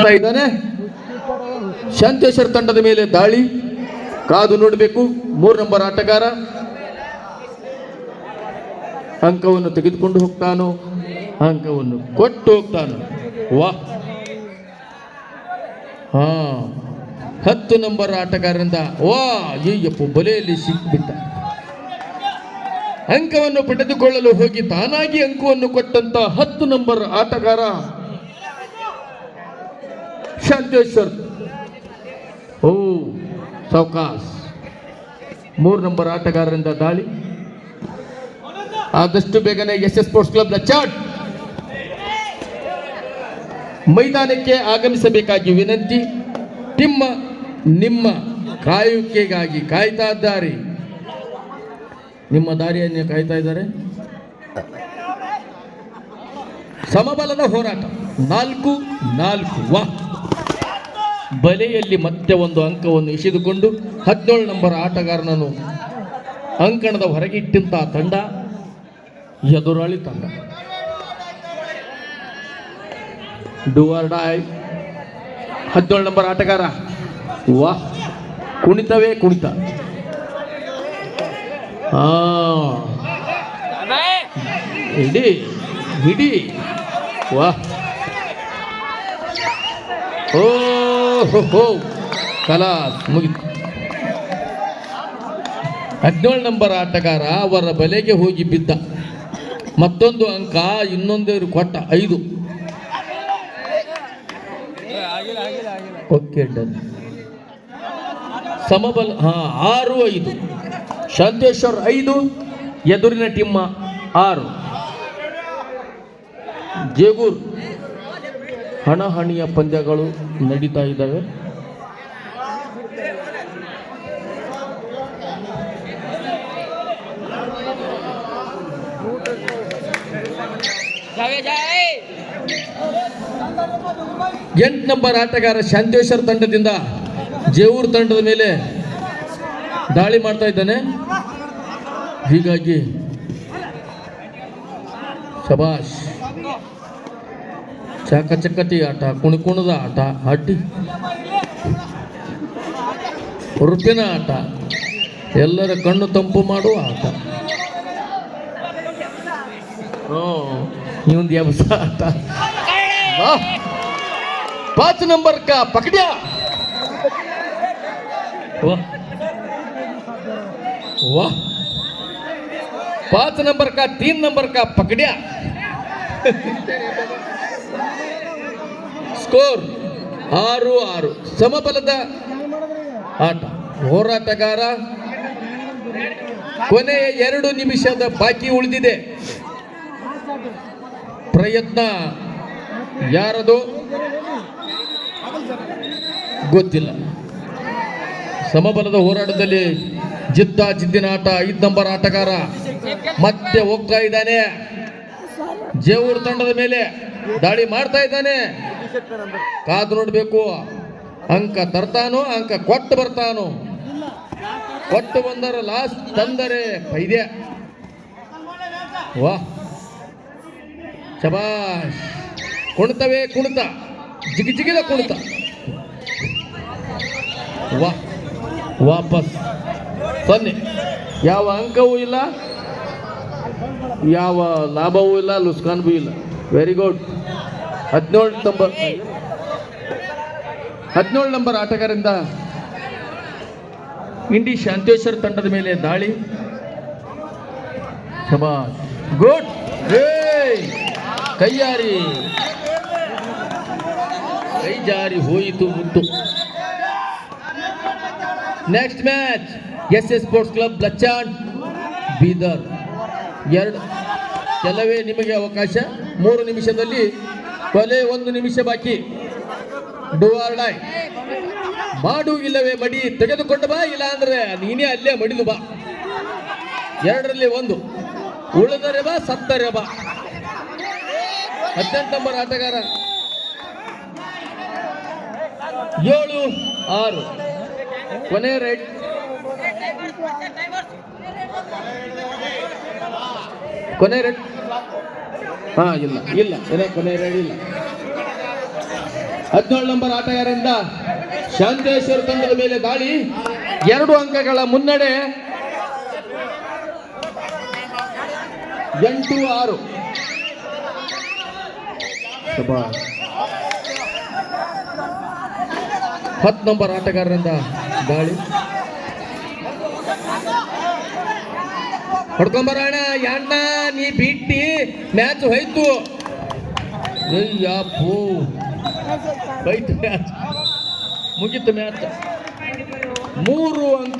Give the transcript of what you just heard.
ಮಾಡ್ತಾ ಇದ್ದಾನೆ. ಶಾಂತೇಶ್ವರ್ ತಂಡದ ಮೇಲೆ ದಾಳಿ ಕಾದು ನೋಡಬೇಕು. 3 ನಂಬರ್ ಆಟಗಾರ ಅಂಕವನ್ನು ತೆಗೆದುಕೊಂಡು ಹೋಗ್ತಾನೋ, ಅಂಕವನ್ನು ಕೊಟ್ಟು ಹೋಗ್ತಾನೋ. ವಾಹ್, 10 ನಂಬರ್ ಆಟಗಾರರಿಂದ ಅಯ್ಯಪ್ಪ ಬಲೆಯಲ್ಲಿ ಸಿಕ್ಕಿಬಿಟ್ಟ. ಅಂಕವನ್ನು ಪಡೆದುಕೊಳ್ಳಲು ಹೋಗಿ ತಾನಾಗಿ ಅಂಕವನ್ನು ಕೊಟ್ಟಂತ 10 ನಂಬರ್ ಆಟಗಾರ ಶಾಂತೇಶ್ವರ್. ಸಾವಕಾಶ್. 3 ನಂಬರ್ ಆಟಗಾರರಿಂದ ದಾಳಿ. ಆದಷ್ಟು ಬೇಗನೆ SS ಸ್ಪೋರ್ಟ್ಸ್ ಕ್ಲಬ್ ಚಾಟ್ ಮೈದಾನಕ್ಕೆ ಆಗಮಿಸಬೇಕಾಗಿ ವಿನಂತಿ. ನಿಮ್ಮ ಕಾಯುವಿಕೆಗಾಗಿ ಕಾಯ್ತಾ ಇದ್ದಾರೆ. ನಿಮ್ಮ ದಾರಿಯನ್ನು ಕಾಯ್ತಾ ಇದ್ದಾರೆ. ಸಮಬಲದ ಹೋರಾಟ 4-4. ವಾಹ್, ಬಲೆಯಲ್ಲಿ ಮತ್ತೆ ಒಂದು ಅಂಕವನ್ನು ಎಸೆದುಕೊಂಡು 17 ನಂಬರ್ ಆಟಗಾರನನ್ನು ಅಂಕಣದ ಹೊರಗಿಟ್ಟಂತ ತಂಡ ಎದುರಾಳಿ ತಂಡ. Do or dye. 17 ನಂಬರ್ ಆಟಗಾರ. ವಾಹ್, ಕುಣಿತವೇ ಕುಣಿತ. ಹಿಡಿ. ವಾಹ್, ಕಲಾಸ್ ಮುಗಿತು. 17 ನಂಬರ್ ಆಟಗಾರ ಅವರ ಬಲೆಗೆ ಹೋಗಿ ಬಿದ್ದ. ಮತ್ತೊಂದು ಅಂಕ, ಇನ್ನೊಂದು ಕೊಟ್ಟ. 5. Okay, done. ಸಮಬಲ 6-5. ಶಾಂತೇಶ್ವರ್ 5, ಎದುರಿನ ಟೀಮ್ 6. ಜೇಗೂರ್ ಹಣಾಹಣಿಯ ಪಂದ್ಯಗಳು ನಡೀತಾ ಇದ್ದಾವೆ. ಎಂಟು ನಂಬರ್ ಆಟಗಾರ ಶಾಂತೇಶ್ವರ್ ತಂಡದಿಂದ ಜೇವೂರ್ ತಂಡದ ಮೇಲೆ ದಾಳಿ ಮಾಡ್ತಾ ಇದ್ದಾನೆ. ಹೀಗಾಗಿ ಶಬಾಷ್. ಚಕಚಕಟಿ ಆಟ, ಕುಣಿಕುಣದ ಆಟ, ಅಡ್ಡಿ ರುಪಿನ ಆಟ, ಎಲ್ಲರ ಕಣ್ಣು ತಂಪು ಮಾಡುವ ಆಟ. ಇವೊಂದು ಎಬ್ಸ ಆಟ. 5 नंबर का पकड़िया. वाह, 5 नंबर का 3 नंबर का पकड़िया. ಸ್ಕೋರ್ 6-6. ಸಮಬಲದ ಆಟ. ಹೋರಾಟಗಾರ. ಕೊನೆಯ 2 ನಿಮಿಷದ ಬಾಕಿ ಉಳಿದಿದೆ. ಪ್ರಯತ್ನ ಯಾರದು ಗೊತ್ತಿಲ್ಲ. ಸಮಬಲದ ಹೋರಾಟದಲ್ಲಿ ಜಿದ್ದಿನ ಆಟ. 5 ನಂಬರ್ ಆಟಗಾರ ಮತ್ತೆ ಹೋಗ್ತಾ ಇದ್ದಾನೆ. ಜೇವೂರ್ ತಂಡದ ಮೇಲೆ ದಾಳಿ ಮಾಡ್ತಾ ಇದ್ದಾನೆ. ಕಾದು ನೋಡಬೇಕು. ಅಂಕ ತರ್ತಾನೋ, ಅಂಕ ಕೊಟ್ಟು ಬರ್ತಾನೋ. ಕೊಟ್ಟು ಬಂದರೆ ಲಾಸ್ಟ್, ತಂದರೆ ಪೈದ್ಯ. ವಾಹ್, ಶಬಾಷ್. ಕುಣಿತವೇ ಕುಣಿತ, ಜಿಗಿದ ಕುಣಿತ. ವಾಪಸ್ 0. ಯಾವ ಅಂಕವೂ ಇಲ್ಲ, ಯಾವ ಲಾಭವೂ ಇಲ್ಲ, ಲುಸ್ಕಾನ್ಗೂ ಇಲ್ಲ. Very good. 17 ನಂಬರ್ ಆಟಗಾರರಿಂದ ಇಂಡಿ ಶಾಂತೇಶ್ವರ್ ತಂಡದ ಮೇಲೆ ದಾಳಿ. ಶಬಾಷ್, ಗುಡ್. ಕೈ ಜಾರಿ ಹೋಯಿತು Muttu. Next match SS sports club Lachchan Bidar. ಕೆಲವೇ ನಿಮಗೆ ಅವಕಾಶ. 3 ನಿಮಿಷದಲ್ಲಿ ಕೊನೆ 1 ನಿಮಿಷ ಬಾಕಿ. Do or die. ಮಾಡು ಇಲ್ಲವೇ ಮಡಿ. ತೆಗೆದುಕೊಂಡು ಬಾ, ಇಲ್ಲ ಅಂದ್ರೆ ನೀನೇ ಅಲ್ಲೇ ಮಡಿದು ಬಾ. 2ರಲ್ಲಿ 1. ಉಳಿದರೆ ಬಾ, ಸತ್ತರೆ ಬಾ. 18 ನಂಬರ್ ಆಟಗಾರ. 7-6. ಕೊನೆ ರೈಟ್. ಕೊನೆ ರೆಡ್. ಇಲ್ಲ ಕೊನೆ ರೆಡ್ ಇಲ್ಲ. 17 ನಂಬರ್ ಆಟಗಾರರಿಂದ ಶಾಂತೇಶ್ವರ ತಂಡದ ಮೇಲೆ ದಾಳಿ. 2 ಅಂಕಗಳ ಮುನ್ನಡೆ. 8-6. 10 ನಂಬರ್ ಆಟಗಾರರಿಂದ ದಾಳಿ. ಹೊಡ್ಕೊಂಬರೋಣ ಅಣ್ಣ, ನೀ ಬಿಟ್ಟಿ ಮ್ಯಾಚ್ ಹೋಯ್ತು. ಅಯ್ಯಪ್ಪೋ, ಹೋಯ್ತು ಮ್ಯಾಚ್, ಮುಗೀತು ಮ್ಯಾಚ್. 3 ಅಂಕ.